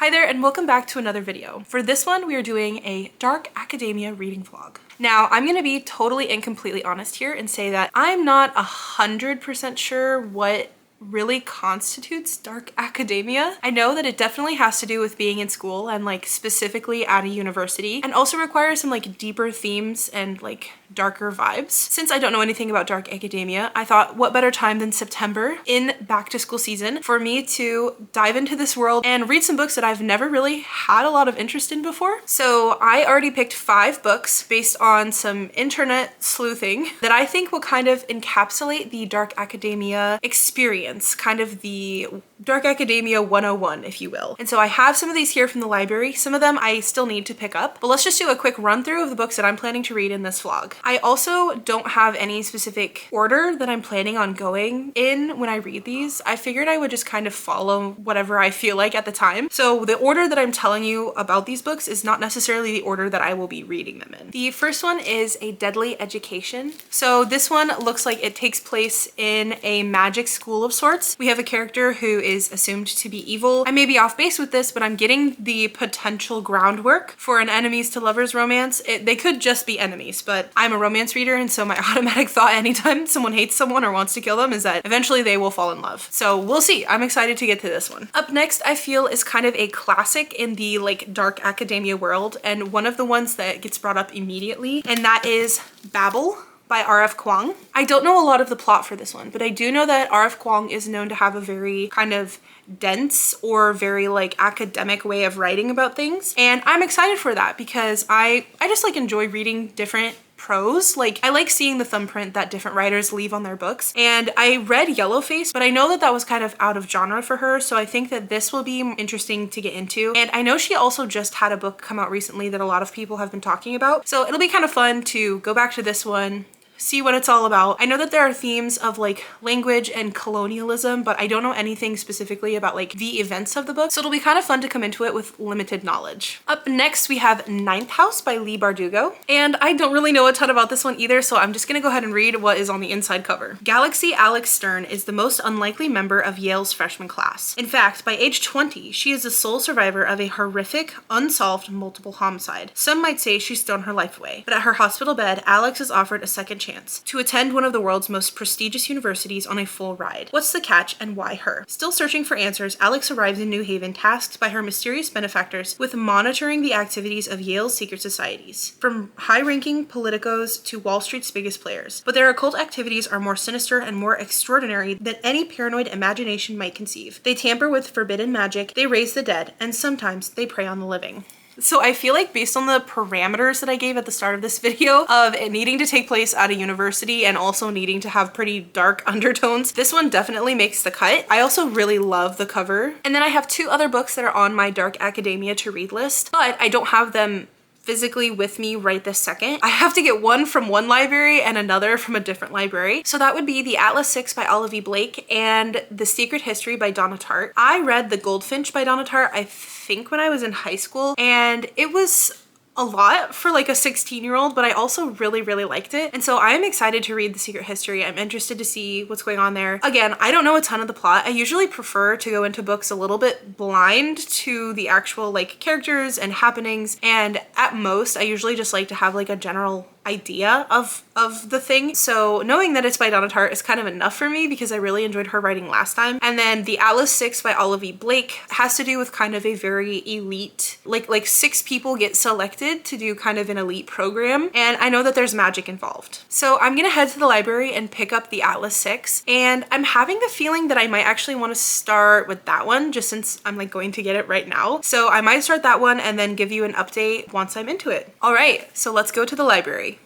Hi there and welcome back to another video. For this one, we are doing a dark academia reading vlog. Now, I'm gonna be totally and completely honest here and say that I'm not 100% sure what really constitutes dark academia. I know that it definitely has to do with being in school and like specifically at a university, and also requires some like deeper themes and like darker vibes. Since I don't know anything about dark academia, I thought what better time than September in back to school season for me to dive into this world and read some books that I've never really had a lot of interest in before. So I already picked 5 books based on some internet sleuthing that I think will kind of encapsulate the dark academia experience, kind of the dark academia 101, if you will. And so I have some of these here from the library. Some of them I still need to pick up, but let's just do a quick run through of the books that I'm planning to read in this vlog. I also don't have any specific order that I'm planning on going in when I read these. I figured I would just kind of follow whatever I feel like at the time. So the order that I'm telling you about these books is not necessarily the order that I will be reading them in. The first one is A Deadly Education. So this one looks like it takes place in a magic school of sorts. We have a character who is assumed to be evil. I may be off base with this, but I'm getting the potential groundwork for an enemies to lovers romance. They could just be enemies, but I'm a romance reader, and so my automatic thought anytime someone hates someone or wants to kill them is that eventually they will fall in love. So we'll see. I'm excited to get to this one. Up next, I feel is kind of a classic in the like dark academia world, and one of the ones that gets brought up immediately, and that is Babel by R.F. Kuang. I don't know a lot of the plot for this one, but I do know that R.F. Kuang is known to have a very kind of dense or very like academic way of writing about things. And I'm excited for that because I just like enjoy reading different prose. Like I like seeing the thumbprint that different writers leave on their books. And I read Yellowface, but I know that that was kind of out of genre for her. So I think that this will be interesting to get into. And I know she also just had a book come out recently that a lot of people have been talking about. So it'll be kind of fun to go back to this one, see what it's all about. I know that there are themes of like language and colonialism, but I don't know anything specifically about like the events of the book. So it'll be kind of fun to come into it with limited knowledge. Up next, we have Ninth House by Leigh Bardugo. And I don't really know a ton about this one either, so I'm just gonna go ahead and read what is on the inside cover. Galaxy Alex Stern is the most unlikely member of Yale's freshman class. In fact, by age 20, she is the sole survivor of a horrific, unsolved multiple homicide. Some might say she's thrown her life away, but at her hospital bed, Alex is offered a second chance to attend one of the world's most prestigious universities on a full ride. What's the catch and why her? Still searching for answers, Alex arrives in New Haven tasked by her mysterious benefactors with monitoring the activities of Yale's secret societies, from high-ranking politicos to Wall Street's biggest players. But their occult activities are more sinister and more extraordinary than any paranoid imagination might conceive. They tamper with forbidden magic, they raise the dead, and sometimes they prey on the living. So I feel like based on the parameters that I gave at the start of this video of it needing to take place at a university and also needing to have pretty dark undertones, this one definitely makes the cut. I also really love the cover. And then I have 2 other books that are on my dark academia to read list, but I don't have them physically with me right this second. I have to get one from one library and another from a different library. So that would be The Atlas 6 by Olive E. Blake and The Secret History by Donna Tartt. I read The Goldfinch by Donna Tartt, I think when I was in high school, and it was a lot for like a 16-year-old, but I also really liked it. And so I'm excited to read The Secret History. I'm interested to see what's going on there. Again, I don't know a ton of the plot. I usually prefer to go into books a little bit blind to the actual like characters and happenings. And at most, I usually just like to have like a general idea of the thing. So knowing that it's by Donna Tartt is kind of enough for me because I really enjoyed her writing last time. And then The Atlas 6 by Olive E. Blake has to do with kind of a very elite, like 6 people get selected to do kind of an elite program. And I know that there's magic involved. So I'm gonna head to the library and pick up The Atlas 6. And I'm having the feeling that I might actually want to start with that one just since I'm like going to get it right now. So I might start that one and then give you an update once I'm into it. All right, so let's go to the library.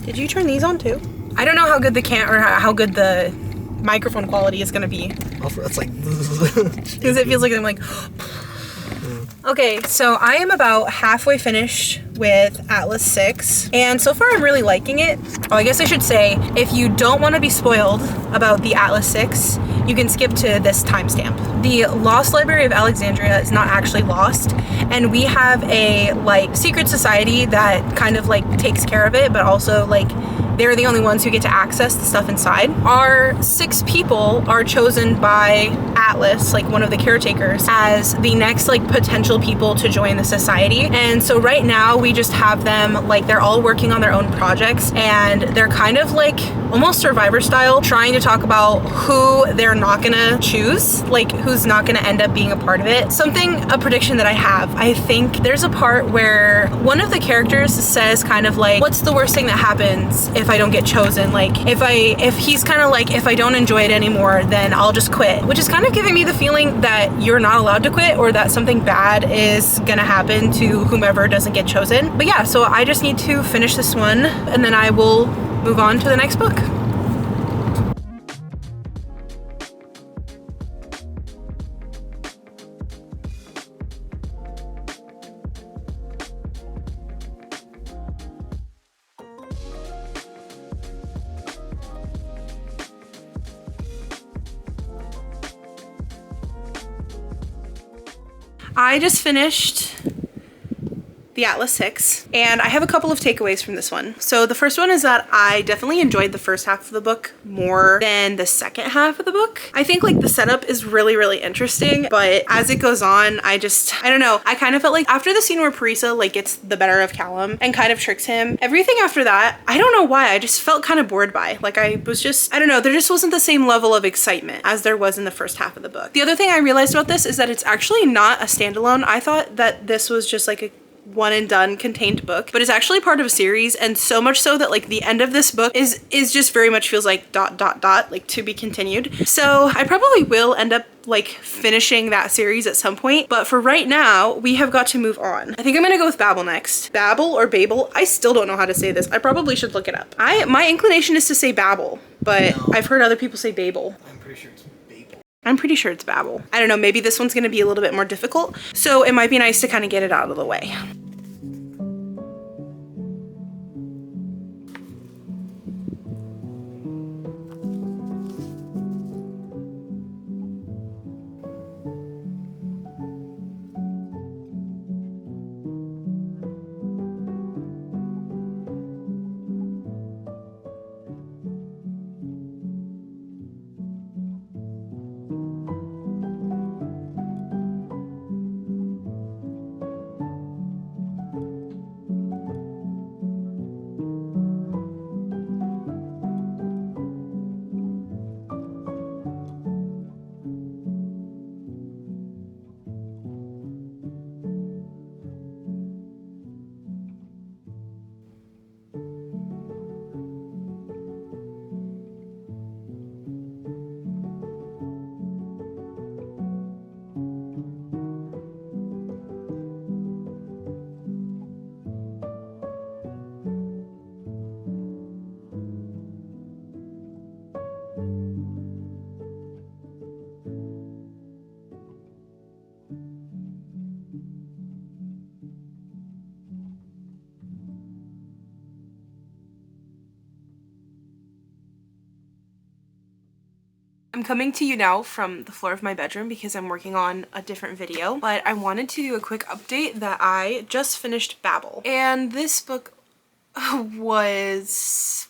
Did you turn these on too? I don't know how good the how good the microphone quality is gonna be. That's like because it feels like I'm like Okay, so I am about halfway finished with Atlas 6, and so far I'm really liking it. Oh, I guess I should say, if you don't want to be spoiled about the Atlas 6, you can skip to this timestamp. The Lost Library of Alexandria is not actually lost, and we have a like secret society that kind of like takes care of it, but also like they're the only ones who get to access the stuff inside. Our 6 people are chosen by Atlas, like one of the caretakers, as the next like potential people to join the society. And so right now we just have them, like they're all working on their own projects, and they're kind of like almost Survivor style, trying to talk about who they're not gonna choose, like who's not gonna end up being a part of it. A prediction that I have, I think there's a part where one of the characters says kind of like, what's the worst thing that happens if I don't get chosen? Like if he's kind of like, if I don't enjoy it anymore, then I'll just quit, which is kind of giving me the feeling that you're not allowed to quit, or that something bad is gonna happen to whomever doesn't get chosen. But yeah, so I just need to finish this one and then I will move on to the next book. I just finished the Atlas 6, and I have a couple of takeaways from this one. So the first one is that I definitely enjoyed the first half of the book more than the second half of the book. I think like the setup is really, really interesting, but as it goes on, I don't know. I kind of felt like after the scene where Parisa like gets the better of Callum and kind of tricks him, everything after that, I don't know why, I just felt kind of bored by. Like I don't know, there just wasn't the same level of excitement as there was in the first half of the book. The other thing I realized about this is that it's actually not a standalone. I thought that this was just like a one and done contained book, but it's actually part of a series, and so much so that like the end of this book is just very much feels like ... like to be continued. So I probably will end up like finishing that series at some point, but for right now we have got to move on. I think I'm gonna go with Babel next. Babel or Babel, I still don't know how to say this. I probably should look it up. My inclination is to say Babel, but no, I've heard other people say Babel. I'm pretty sure it's Babel. I'm pretty sure it's Babel. I don't know, maybe this one's gonna be a little bit more difficult, so it might be nice to kind of get it out of the way. I'm coming to you now from the floor of my bedroom because I'm working on a different video, but I wanted to do a quick update that I just finished Babel. And this book was...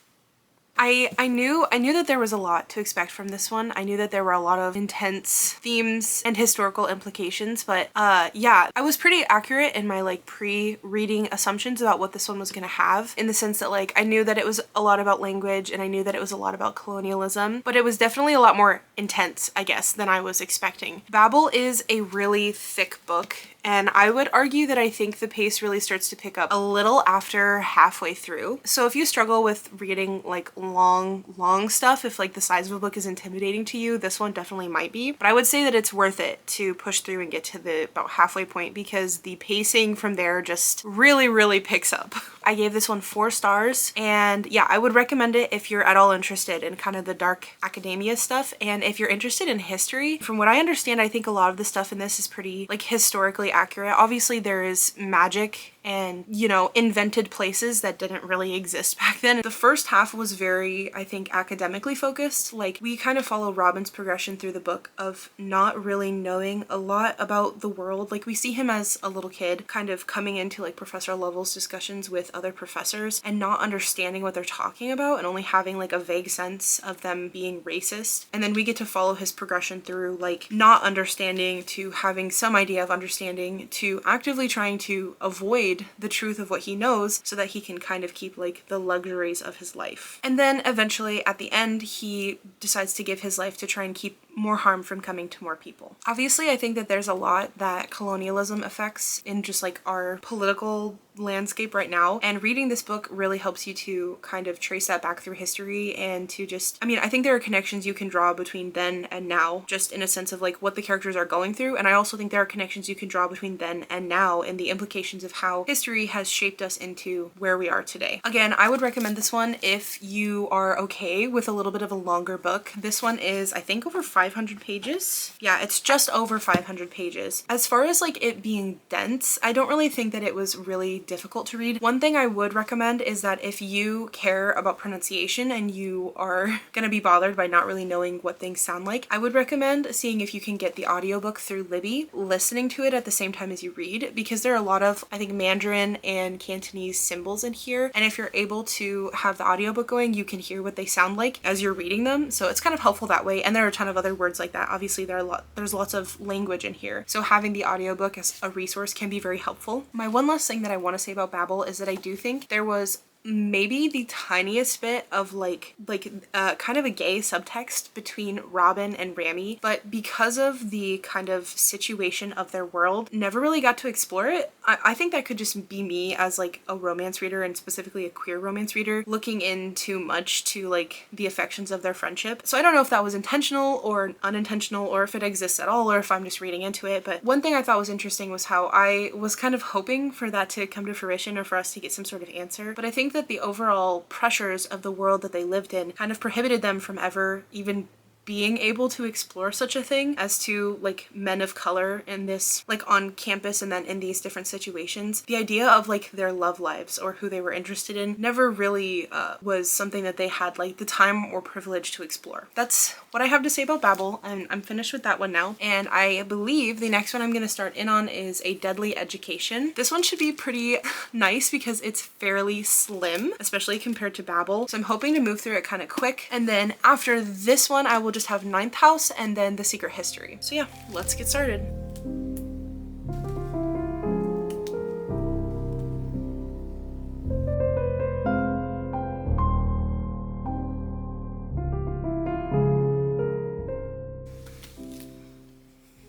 I knew that there was a lot to expect from this one. I knew that there were a lot of intense themes and historical implications, but yeah, I was pretty accurate in my like pre-reading assumptions about what this one was gonna have, in the sense that like I knew that it was a lot about language and I knew that it was a lot about colonialism, but it was definitely a lot more intense, I guess, than I was expecting. Babel is a really thick book, and I would argue that I think the pace really starts to pick up a little after halfway through. So if you struggle with reading like long stuff, if like the size of a book is intimidating to you, this one definitely might be. But I would say that it's worth it to push through and get to the about halfway point, because the pacing from there just really picks up. I gave this one 4 stars, and yeah, I would recommend it if you're at all interested in kind of the dark academia stuff, and if you're interested in history. From what I understand, I think a lot of the stuff in this is pretty like historically accurate. Obviously there is magic and, you know, invented places that didn't really exist back then. The first half was very, I think, academically focused. Like, we kind of follow Robin's progression through the book of not really knowing a lot about the world. Like, we see him as a little kid kind of coming into like Professor Lovell's discussions with other professors and not understanding what they're talking about and only having like a vague sense of them being racist. And then we get to follow his progression through like not understanding to having some idea of understanding to actively trying to avoid the truth of what he knows so that he can kind of keep like the luxuries of his life. And then eventually at the end, he decides to give his life to try and keep more harm from coming to more people. Obviously, I think that there's a lot that colonialism affects in just like our political landscape right now, and reading this book really helps you to kind of trace that back through history and to just, I mean, I think there are connections you can draw between then and now, just in a sense of like what the characters are going through, and I also think there are connections you can draw between then and now and the implications of how history has shaped us into where we are today. Again, I would recommend this one if you are okay with a little bit of a longer book. This one is, I think, over 500 pages. Yeah, it's just over 500 pages. As far as like it being dense, I don't really think that it was really difficult to read. One thing I would recommend is that if you care about pronunciation and you are gonna be bothered by not really knowing what things sound like, I would recommend seeing if you can get the audiobook through Libby, listening to it at the same time as you read, because there are a lot of, I think, Mandarin and Cantonese symbols in here, and if you're able to have the audiobook going, you can hear what they sound like as you're reading them, so it's kind of helpful that way. And there are a ton of other words like that. Obviously there's lots of language in here, so having the audiobook as a resource can be very helpful. My one last thing that I want to say about Babel is that I do think there was maybe the tiniest bit of kind of a gay subtext between Robin and Rami, but because of the kind of situation of their world, never really got to explore it. I think that could just be me as like a romance reader, and specifically a queer romance reader, looking in too much to like the affections of their friendship. So I don't know if that was intentional or unintentional, or if it exists at all, or if I'm just reading into it. But one thing I thought was interesting was how I was kind of hoping for that to come to fruition, or for us to get some sort of answer. But I think that the overall pressures of the world that they lived in kind of prohibited them from ever even being able to explore such a thing as to like men of color in this, like on campus and then in these different situations. The idea of like their love lives or who they were interested in never really was something that they had like the time or privilege to explore. That's what I have to say about Babel, and I'm finished with that one now. And I believe the next one I'm going to start in on is A Deadly Education. This one should be pretty nice because it's fairly slim, especially compared to Babel. So I'm hoping to move through it kind of quick. And then after this one, I will just have Ninth House and then The Secret History. So yeah, let's get started.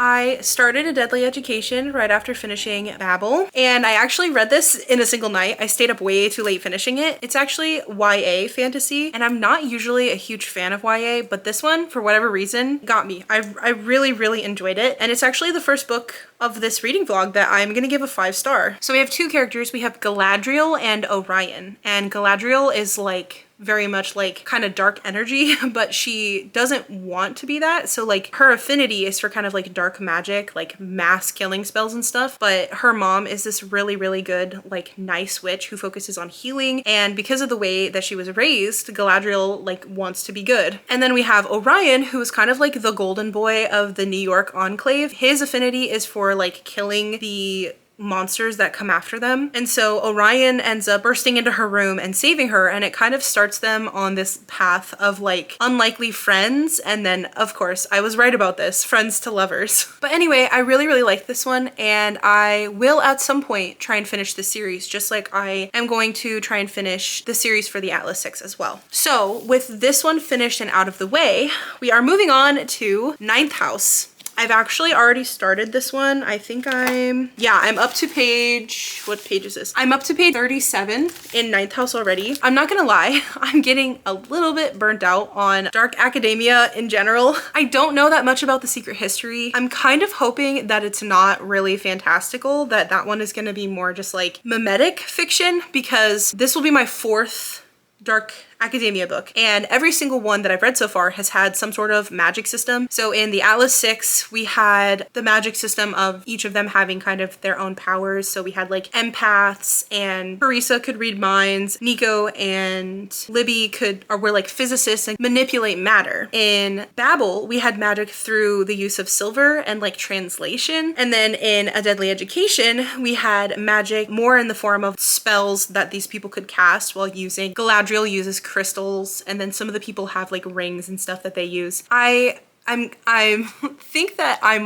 I started A Deadly Education right after finishing Babel, and I actually read this in a single night. I stayed up way too late finishing it. It's actually YA fantasy, and I'm not usually a huge fan of YA, but this one, for whatever reason, got me. I really enjoyed it, and it's actually the first book of this reading vlog that I'm gonna give a 5-star. So we have two characters. We have Galadriel and Orion, and Galadriel is like very much like kind of dark energy, but she doesn't want to be that. So like her affinity is for kind of like dark magic, like mass killing spells and stuff. But her mom is this really good, like nice witch who focuses on healing. And because of the way that she was raised, Galadriel like wants to be good. And then we have Orion, who is kind of like the golden boy of the New York Enclave. His affinity is for like killing the monsters that come after them. And so Orion ends up bursting into her room and saving her, and it kind of starts them on this path of like unlikely friends, and then of course I was right about this, friends to lovers. But anyway, I really liked this one, and I will at some point try and finish the series, just like I am going to try and finish the series for the Atlas 6 as well. So with this one finished and out of the way, we are moving on to Ninth House. I've actually already started this one. I think I'm up to page, what page is this? I'm up to page 37 in Ninth House already. I'm not gonna lie, I'm getting a little bit burnt out on dark academia in general. I don't know that much about The Secret History. I'm kind of hoping that it's not really fantastical, that one is gonna be more just like mimetic fiction, because this will be my 4th dark academia book, and every single one that I've read so far has had some sort of magic system. So in the Atlas 6, we had the magic system of each of them having kind of their own powers. So we had like empaths, and Carissa could read minds. Nico and Libby were like physicists and manipulate matter. In Babel, we had magic through the use of silver and like translation. And then in A Deadly Education, we had magic more in the form of spells that these people could cast while using. Galadriel uses crystals, and then some of the people have like rings and stuff that they use. I think that I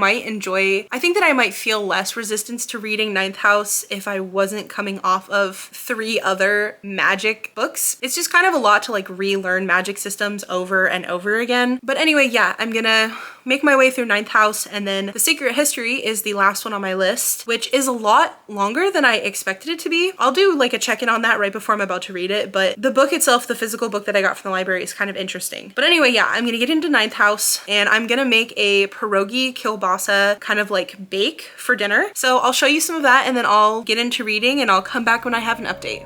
might feel less resistance to reading Ninth House if I wasn't coming off of 3 other magic books. It's just kind of a lot to like relearn magic systems over and over again. But anyway, yeah, I'm gonna make my way through Ninth House, and then The Secret History is the last one on my list, which is a lot longer than I expected it to be. I'll do like a check-in on that right before I'm about to read it, but the book itself, the physical book that I got from the library, is kind of interesting. But anyway, yeah, I'm gonna get into Ninth House, and I'm gonna make a pierogi kielbasa kind of like bake for dinner. So I'll show you some of that, and then I'll get into reading, and I'll come back when I have an update.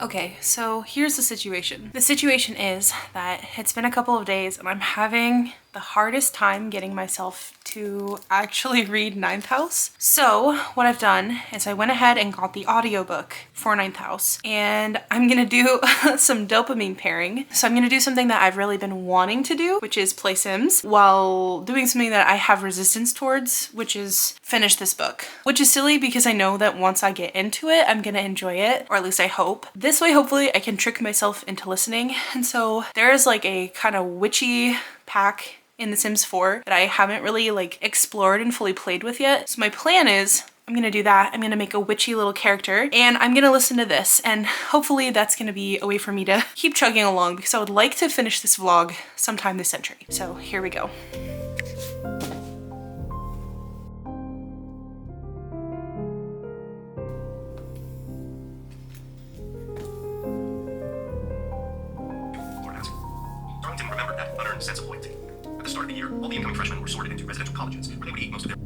Okay, so here's the situation. The situation is that it's been a couple of days and I'm having the hardest time getting myself to actually read Ninth House. So what I've done is I went ahead and got the audiobook for Ninth House, and I'm gonna do some dopamine pairing. So I'm gonna do something that I've really been wanting to do, which is play Sims, while doing something that I have resistance towards, which is finish this book. Which is silly because I know that once I get into it, I'm gonna enjoy it, or at least I hope. This way, hopefully, I can trick myself into listening. And so there is like a kind of witchy pack in The Sims 4 that I haven't really like explored and fully played with yet. So my plan is I'm gonna do that. I'm gonna make a witchy little character, and I'm gonna listen to this, and hopefully that's gonna be a way for me to keep chugging along, because I would like to finish this vlog sometime this century. So here we go. Darlington remembered that unearned sense of loyalty. At the start of the year, all the incoming freshmen were sorted into residential colleges, where they would eat most of their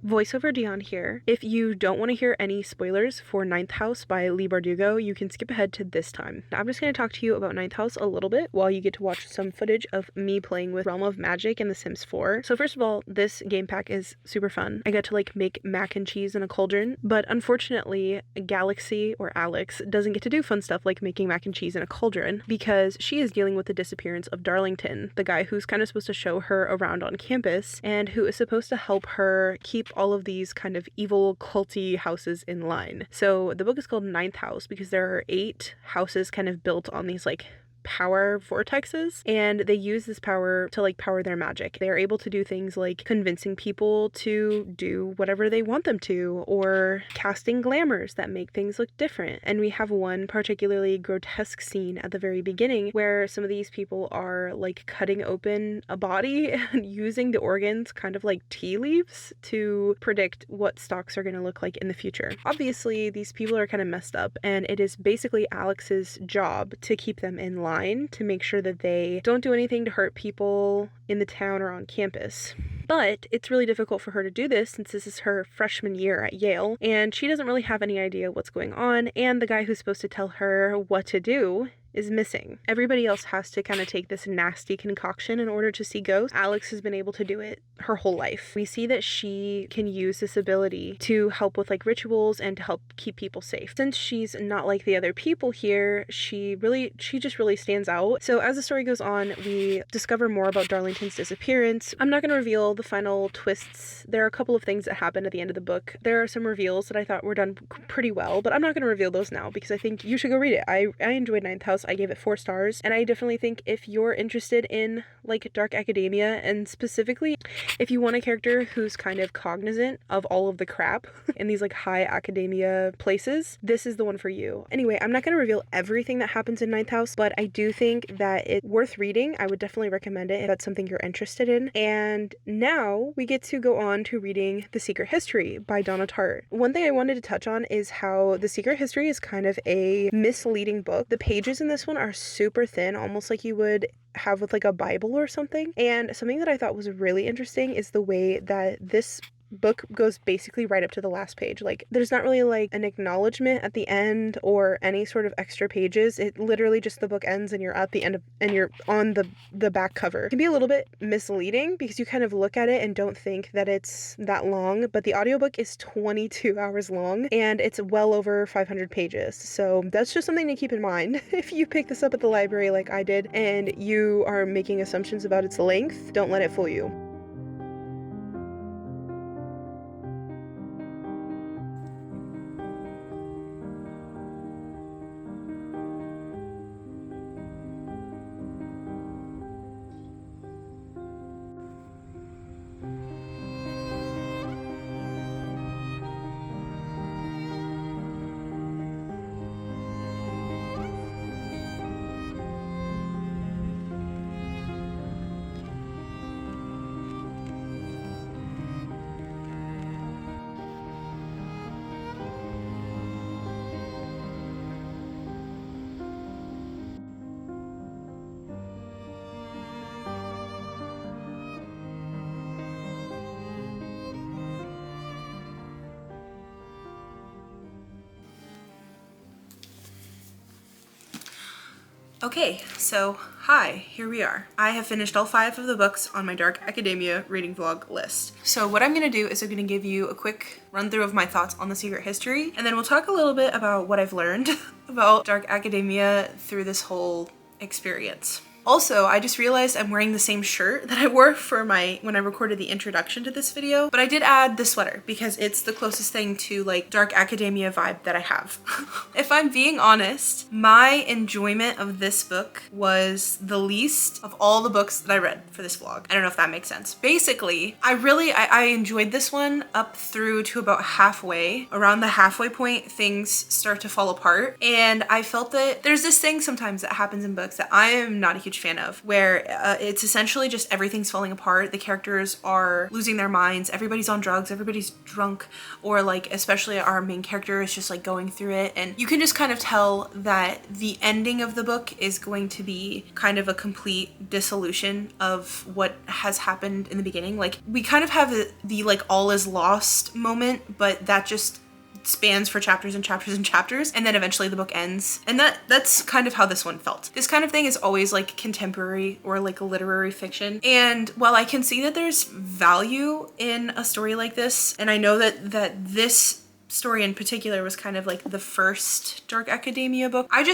Voiceover Dion here. If you don't want to hear any spoilers for Ninth House by Lee Bardugo, you can skip ahead to this time. Now, I'm just going to talk to you about Ninth House a little bit while you get to watch some footage of me playing with Realm of Magic in The Sims 4. So first of all, this game pack is super fun. I got to like make mac and cheese in a cauldron, but unfortunately, Galaxy, or Alex, doesn't get to do fun stuff like making mac and cheese in a cauldron because she is dealing with the disappearance of Darlington, the guy who's kind of supposed to show her around on campus and who is supposed to help her keep all of these kind of evil culty houses in line. So the book is called Ninth House because there are 8 houses kind of built on these like power vortexes, and they use this power to like power their magic. They are able to do things like convincing people to do whatever they want them to, or casting glamours that make things look different. And we have one particularly grotesque scene at the very beginning where some of these people are like cutting open a body and using the organs kind of like tea leaves to predict what stocks are going to look like in the future. Obviously, these people are kind of messed up, and it is basically Alex's job to keep them in line, to make sure that they don't do anything to hurt people in the town or on campus. But it's really difficult for her to do this since this is her freshman year at Yale, and she doesn't really have any idea what's going on, and the guy who's supposed to tell her what to do is missing. Everybody else has to kind of take this nasty concoction in order to see ghosts. Alex has been able to do it her whole life. We see that she can use this ability to help with like rituals and to help keep people safe. Since she's not like the other people here, she just really stands out. So as the story goes on, we discover more about Darlington's disappearance. I'm not going to reveal the final twists. There are a couple of things that happen at the end of the book. There are some reveals that I thought were done pretty well, but I'm not going to reveal those now because I think you should go read it. I enjoyed Ninth House. I gave it 4 stars, and I definitely think if you're interested in like dark academia, and specifically if you want a character who's kind of cognizant of all of the crap in these like high academia places, this is the one for you. Anyway, I'm not going to reveal everything that happens in Ninth House, but I do think that it's worth reading. I would definitely recommend it if that's something you're interested in. And now we get to go on to reading The Secret History by Donna Tartt. One thing I wanted to touch on is how The Secret History is kind of a misleading book. The pages in this one are super thin, almost like you would have with like a Bible or something. And something that I thought was really interesting is the way that this book goes basically right up to the last page. Like there's not really like an acknowledgement at the end or any sort of extra pages. It literally just the book ends and you're at the end of, and you're on the back cover. It can be a little bit misleading because you kind of look at it and don't think that it's that long, but the audiobook is 22 hours long and it's well over 500 pages. So that's just something to keep in mind. If you pick this up at the library like I did and you are making assumptions about its length, don't let it fool you. Okay, so hi, here we are. I have finished all 5 of the books on my Dark Academia reading vlog list. So what I'm gonna do is I'm gonna give you a quick run through of my thoughts on The Secret History, and then we'll talk a little bit about what I've learned about Dark Academia through this whole experience. Also, I just realized I'm wearing the same shirt that I wore for when I recorded the introduction to this video, but I did add the sweater because it's the closest thing to like dark academia vibe that I have. If I'm being honest, my enjoyment of this book was the least of all the books that I read for this vlog. I don't know if that makes sense. Basically, I enjoyed this one up through to about halfway. Around the halfway point, things start to fall apart, and I felt that there's this thing sometimes that happens in books that I am not a huge fan of, where it's essentially just everything's falling apart. The characters are losing their minds, everybody's on drugs, everybody's drunk, or like especially our main character is just like going through it, and you can just kind of tell that the ending of the book is going to be kind of a complete dissolution of what has happened in the beginning. Like we kind of have the like all is lost moment, but that just spans for chapters and chapters and chapters, and then eventually the book ends. And that's kind of how this one felt. This kind of thing is always like contemporary or like literary fiction, and while I can see that there's value in a story like this, and I know that this story in particular was kind of like the first Dark Academia book, I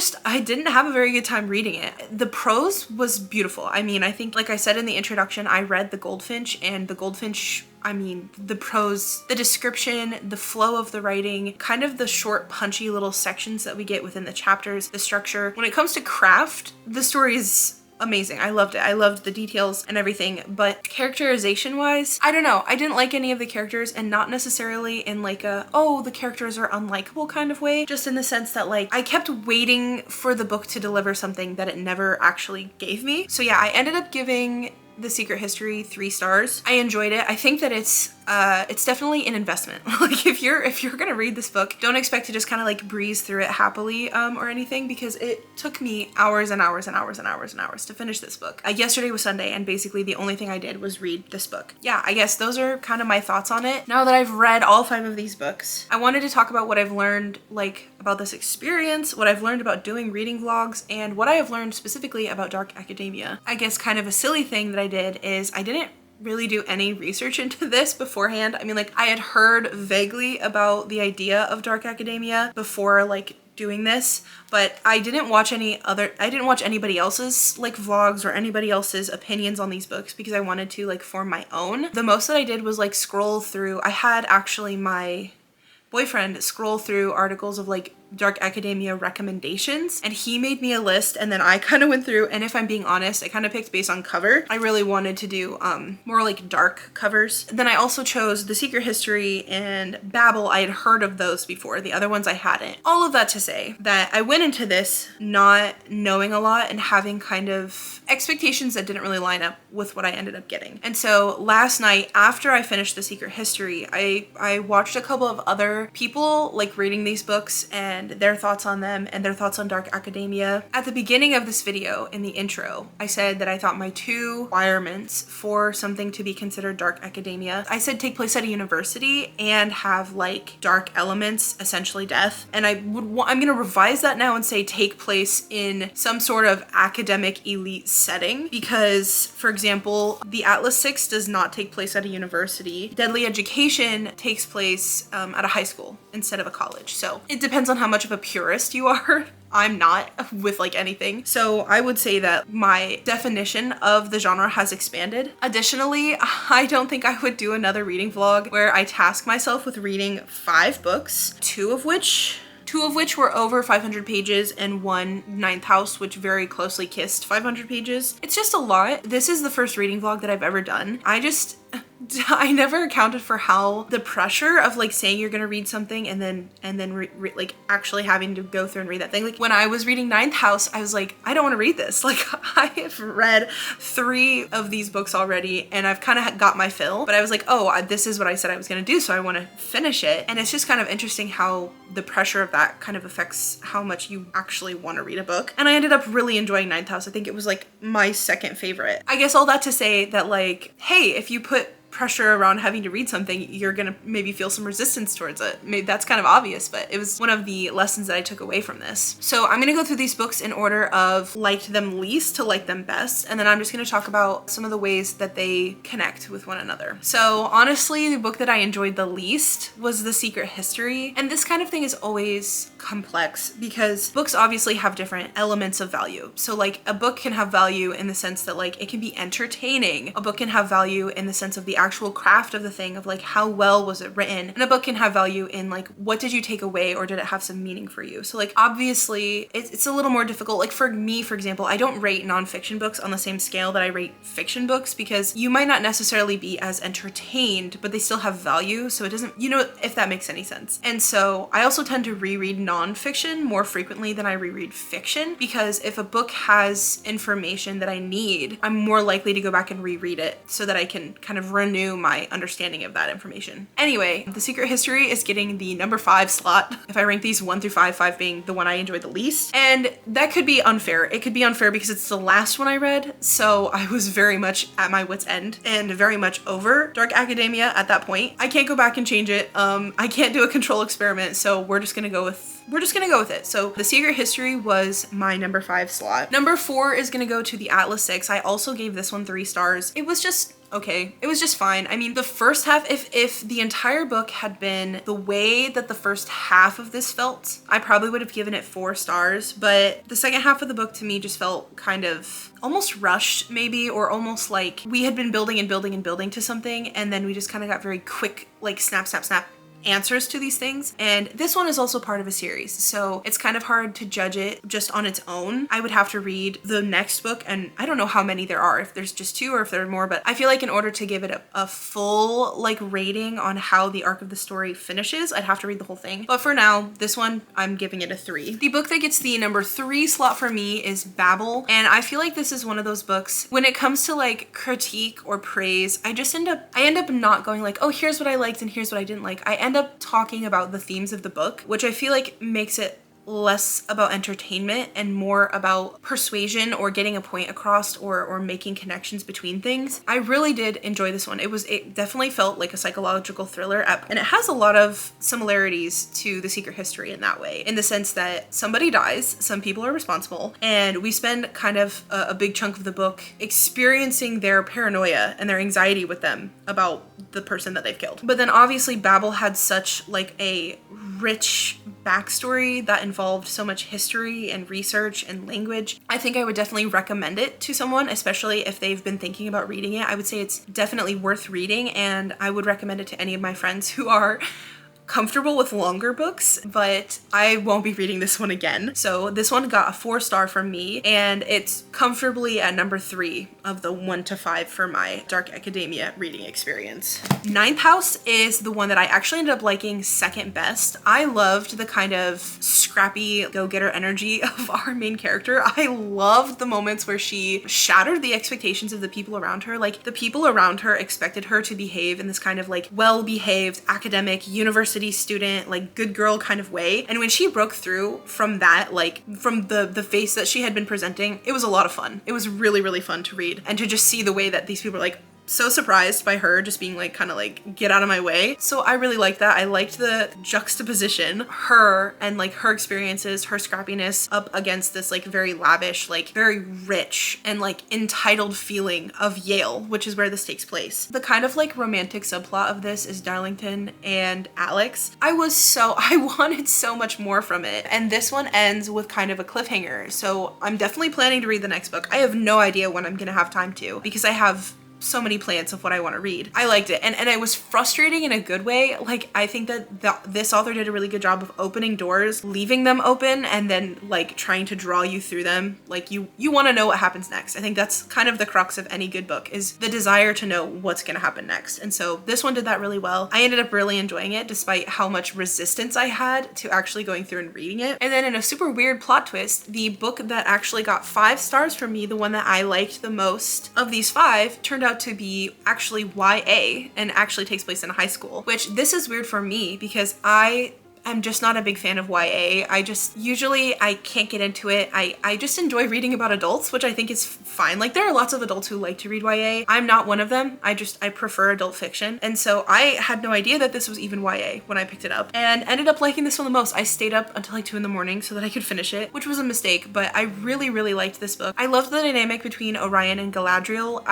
didn't have a very good time reading it. The prose was beautiful. I mean, I think like I said in the introduction, I read The Goldfinch, and The Goldfinch, I mean, the prose, the description, the flow of the writing, kind of the short punchy little sections that we get within the chapters, the structure. When it comes to craft, the story is amazing. I loved it. I loved the details and everything, but characterization wise, I don't know. I didn't like any of the characters, and not necessarily in like a, oh, the characters are unlikable kind of way, just in the sense that like I kept waiting for the book to deliver something that it never actually gave me. So yeah, I ended up giving The Secret History 3 stars. I enjoyed it. I think that it's it's definitely an investment. Like if you're gonna read this book, don't expect to just kind of like breeze through it happily or anything, because it took me hours and hours and hours and hours and hours to finish this book. Yesterday was Sunday, and basically the only thing I did was read this book. Yeah, I guess those are kind of my thoughts on it. Now that I've read all 5 of these books, I wanted to talk about what I've learned, like about this experience, what I've learned about doing reading vlogs, and what I have learned specifically about dark academia. I guess kind of a silly thing that I did is I didn't really do any research into this beforehand. I mean, like I had heard vaguely about the idea of dark academia before like doing this, but I didn't watch anybody else's like vlogs or anybody else's opinions on these books, because I wanted to like form my own. The most that I did was like scroll through. I had actually my boyfriend scroll through articles of like dark academia recommendations, and he made me a list, and then I kind of went through, and if I'm being honest, I kind of picked based on cover. I really wanted to do more like dark covers. Then I also chose The Secret History and Babel. I had heard of those before, the other ones I hadn't. All of that to say that I went into this not knowing a lot and having kind of expectations that didn't really line up with what I ended up getting. And so last night after I finished The Secret History, I watched a couple of other people like reading these books and their thoughts on them and their thoughts on dark academia. At the beginning of this video, in the intro, I said that I thought my 2 requirements for something to be considered dark academia, I said take place at a university and have like dark elements, essentially death. And I'm gonna revise that now and say take place in some sort of academic elite setting, because for example, the Atlas 6 does not take place at a university. Deadly Education takes place at a high school instead of a college. So it depends on how much of a purist you are. I'm not with like anything. So I would say that my definition of the genre has expanded. Additionally, I don't think I would do another reading vlog where I task myself with reading 5 books, two of which were over 500 pages and one Ninth House, which very closely kissed 500 pages. It's just a lot. This is the first reading vlog that I've ever done. I never accounted for how the pressure of like saying you're gonna read something and then like actually having to go through and read that thing. Like when I was reading Ninth House, I was like, I don't want to read this. Like I have read 3 of these books already and I've kind of got my fill, but I was like, oh, this is what I said I was gonna do, so I want to finish it. And it's just kind of interesting how the pressure of that kind of affects how much you actually want to read a book. And I ended up really enjoying Ninth House. I think it was like my 2nd favorite. I guess all that to say that like, hey, if you put pressure around having to read something, you're gonna maybe feel some resistance towards it. Maybe that's kind of obvious, but it was one of the lessons that I took away from this. So I'm gonna go through these books in order of liked them least to like them best, and then I'm just gonna talk about some of the ways that they connect with one another. So honestly, the book that I enjoyed the least was The Secret History, and this kind of thing is always complex because books obviously have different elements of value. So like a book can have value in the sense that like it can be entertaining. A book can have value in the sense of the actual craft of the thing, of like how well was it written, and a book can have value in like what did you take away or did it have some meaning for you. So like obviously it's a little more difficult. Like for me, for example, I don't rate nonfiction books on the same scale that I rate fiction books, because you might not necessarily be as entertained, but they still have value. So it doesn't, you know, if that makes any sense. And so I also tend to reread nonfiction more frequently than I reread fiction, because if a book has information that I need, I'm more likely to go back and reread it so that I can kind of renew my understanding of that information. Anyway, The Secret History is getting the number 5 slot if I rank these 1 through 5, 5 being the one I enjoyed the least. And that could be unfair. It could be unfair because it's the last one I read, so I was very much at my wit's end and very much over dark academia at that point. I can't go back and change it. I can't do a control experiment, so we're just gonna go with it. So The Secret History was my number 5 slot. Number 4 is gonna go to the Atlas 6. I also gave this one 3 stars. It was just okay. It was just fine. I mean, the first half, if the entire book had been the way that the first half of this felt, I probably would have given it 4 stars, but the second half of the book to me just felt kind of almost rushed maybe, or almost like we had been building and building and building to something, and then we just kind of got very quick, like snap, snap, snap, answers to these things. And this one is also part of a series, so it's kind of hard to judge it just on its own. I would have to read the next book, and I don't know how many there are, if there's just 2 or if there are more, but I feel like in order to give it a full like rating on how the arc of the story finishes, I'd have to read the whole thing. But for now, this one, I'm giving it a 3. The book that gets the number 3 slot for me is Babel, and I feel like this is one of those books, when it comes to like critique or praise, I end up not going like, oh, here's what I liked and here's what I didn't like. I end up talking about the themes of the book, which I feel like makes it less about entertainment and more about persuasion or getting a point across or making connections between things. I really did enjoy this one. It definitely felt like a psychological thriller, and it has a lot of similarities to The Secret History in that way, in the sense that somebody dies, some people are responsible, and we spend kind of a big chunk of the book experiencing their paranoia and their anxiety with them about the person that they've killed. But then obviously Babel had such like a rich backstory that involved so much history and research and language. I think I would definitely recommend it to someone, especially if they've been thinking about reading it. I would say it's definitely worth reading, and I would recommend it to any of my friends who are comfortable with longer books, but I won't be reading this one again. So this one got a 4-star from me, and it's comfortably at number 3 of the 1 to 5 for my dark academia reading experience. Ninth House is the one that I actually ended up liking second best. I loved the kind of scrappy go-getter energy of our main character. I loved the moments where she shattered the expectations of the people around her. Like, the people around her expected her to behave in this kind of like well-behaved academic university student, like good girl kind of way. And when she broke through from that, like from the face that she had been presenting, it was a lot of fun. It was really, really fun to read and to just see the way that these people were like so surprised by her just being like kind of like, get out of my way. So I really liked that. I liked the juxtaposition, her and like her experiences, her scrappiness up against this like very lavish, like very rich and like entitled feeling of Yale, which is where this takes place. The kind of like romantic subplot of this is Darlington and Alex. I wanted so much more from it. And this one ends with kind of a cliffhanger. So I'm definitely planning to read the next book. I have no idea when I'm gonna have time to, because I have so many plans of what I want to read. I liked it, and it was frustrating in a good way. Like, I think that this author did a really good job of opening doors, leaving them open, and then like trying to draw you through them. Like you want to know what happens next. I think that's kind of the crux of any good book, is the desire to know what's going to happen next. And so this one did that really well. I ended up really enjoying it despite how much resistance I had to actually going through and reading it. And then in a super weird plot twist, the book that actually got 5 stars from me, the one that I liked the most of these 5, turned out to be actually YA and actually takes place in a high school, which this is weird for me because I'm just not a big fan of YA. I can't get into it. I just enjoy reading about adults, which I think is fine. Like, there are lots of adults who like to read YA. I'm not one of them. I prefer adult fiction. And so I had no idea that this was even YA when I picked it up, and ended up liking this one the most. I stayed up until like 2 in the morning so that I could finish it, which was a mistake, but I really, really liked this book. I loved the dynamic between Orion and Galadriel.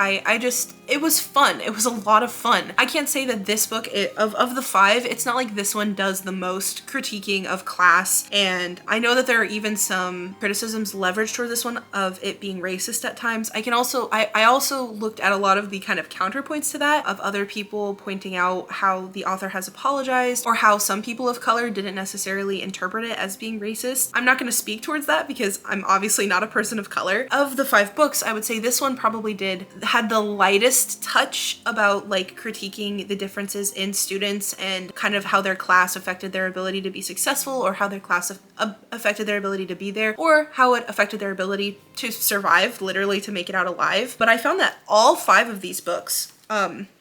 It was fun. It was a lot of fun. I can't say that this book, of the 5, it's not like this one does the most critiquing of class, and I know that there are even some criticisms leveraged toward this one of it being racist at times. I also looked at a lot of the kind of counterpoints to that, of other people pointing out how the author has apologized, or how some people of color didn't necessarily interpret it as being racist. I'm not going to speak towards that because I'm obviously not a person of color. Of the 5 books, I would say this one probably had the lightest touch about like critiquing the differences in students and kind of how their class affected their ability to be successful, or how their class affected their ability to be there, or how it affected their ability to survive, literally to make it out alive. But I found that all 5 of these books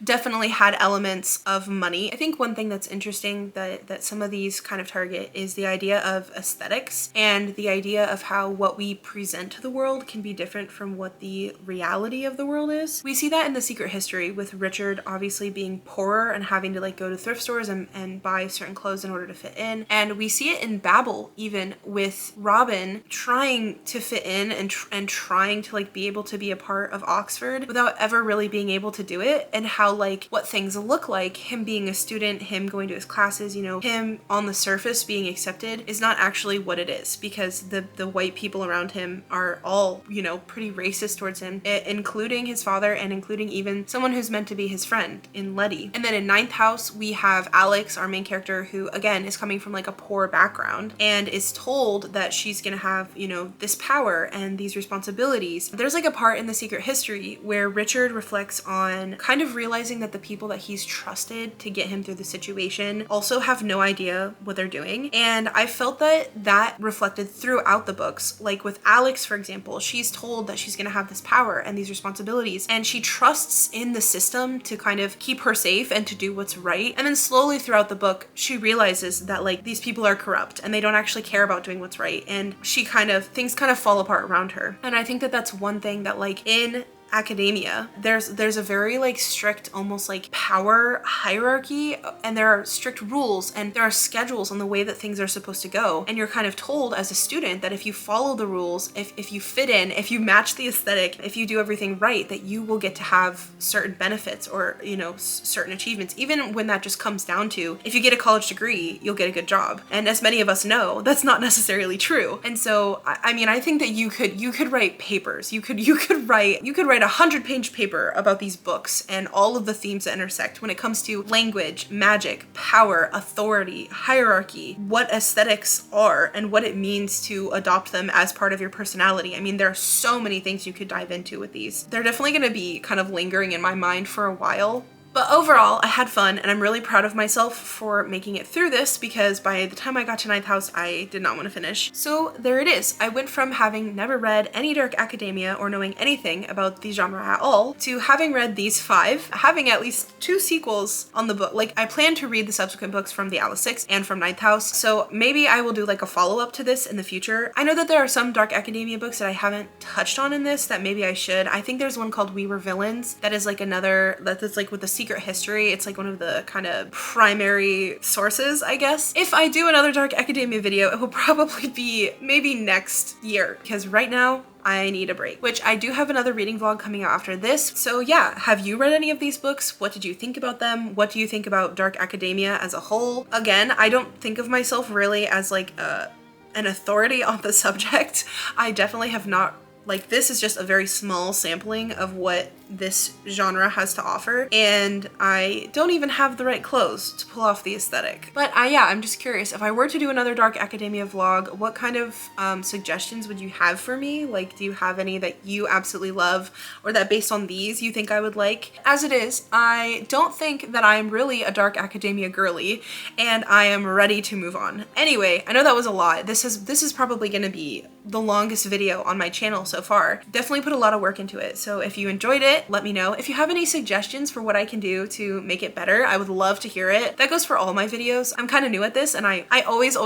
definitely had elements of money. I think one thing that's interesting that some of these kind of target is the idea of aesthetics, and the idea of how what we present to the world can be different from what the reality of the world is. We see that in The Secret History, with Richard obviously being poorer and having to like go to thrift stores and buy certain clothes in order to fit in. And we see it in Babel, even with Robin trying to fit in and trying to like be able to be a part of Oxford without ever really being able to do it. it and how like what things look like, him being a student, him going to his classes, you know, him on the surface being accepted is not actually what it is, because the white people around him are all, you know, pretty racist towards him, including his father and including even someone who's meant to be his friend in Letty. And then in Ninth House, we have Alex, our main character, who again is coming from like a poor background and is told that she's gonna have, you know, this power and these responsibilities. There's like a part in The Secret History where Richard reflects on kind of realizing that the people that he's trusted to get him through the situation also have no idea what they're doing. And I felt that reflected throughout the books. Like with Alex, for example, she's told that she's gonna have this power and these responsibilities, and she trusts in the system to kind of keep her safe and to do what's right. And then slowly throughout the book, she realizes that like these people are corrupt and they don't actually care about doing what's right. And things kind of fall apart around her. And I think that that's one thing that like in academia, there's a very like strict, almost like power hierarchy, and there are strict rules and there are schedules on the way that things are supposed to go. And you're kind of told as a student that if you follow the rules, if you fit in, if you match the aesthetic, if you do everything right, that you will get to have certain benefits or, you know, certain achievements, even when that just comes down to if you get a college degree, you'll get a good job. And as many of us know, that's not necessarily true. And so I mean, I think that you could write papers, you could write a 100-page paper about these books and all of the themes that intersect when it comes to language, magic, power, authority, hierarchy, what aesthetics are, and what it means to adopt them as part of your personality. I mean, there are so many things you could dive into with these. They're definitely going to be kind of lingering in my mind for a while. But overall, I had fun, and I'm really proud of myself for making it through this, because by the time I got to Ninth House, I did not want to finish. So there it is. I went from having never read any dark academia or knowing anything about the genre at all to having read these 5, having at least 2 sequels on the book. Like, I plan to read the subsequent books from the Alice 6 and from Ninth House, so maybe I will do like a follow-up to this in the future. I know that there are some dark academia books that I haven't touched on in this that maybe I should. I think there's one called We Were Villains that is like another, that's like with the Secret History. It's like one of the kind of primary sources, I guess. If I do another dark academia video, it will probably be maybe next year, because right now I need a break, which I do have another reading vlog coming out after this. So yeah, have you read any of these books? What did you think about them? What do you think about dark academia as a whole? Again, I don't think of myself really as like an authority on the subject. I definitely have not, like, this is just a very small sampling of what this genre has to offer, and I don't even have the right clothes to pull off the aesthetic. But yeah, I'm just curious, if I were to do another dark academia vlog, what kind of suggestions would you have for me? Like, do you have any that you absolutely love, or that based on these you think I would like? As it is, I don't think that I'm really a dark academia girly, and I am ready to move on. Anyway, I know that was a lot. This is probably gonna be the longest video on my channel so far. Definitely put a lot of work into it, so if you enjoyed it, let me know. If you have any suggestions for what I can do to make it better, I would love to hear it. That goes for all my videos. I'm kind of new at this, and I always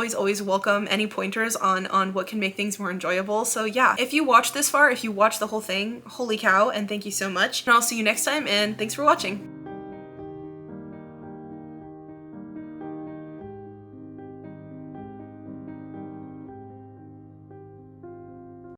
welcome any pointers on what can make things more enjoyable. So yeah, if you watched this far, if you watched the whole thing, holy cow, and thank you so much. And I'll see you next time, and thanks for watching.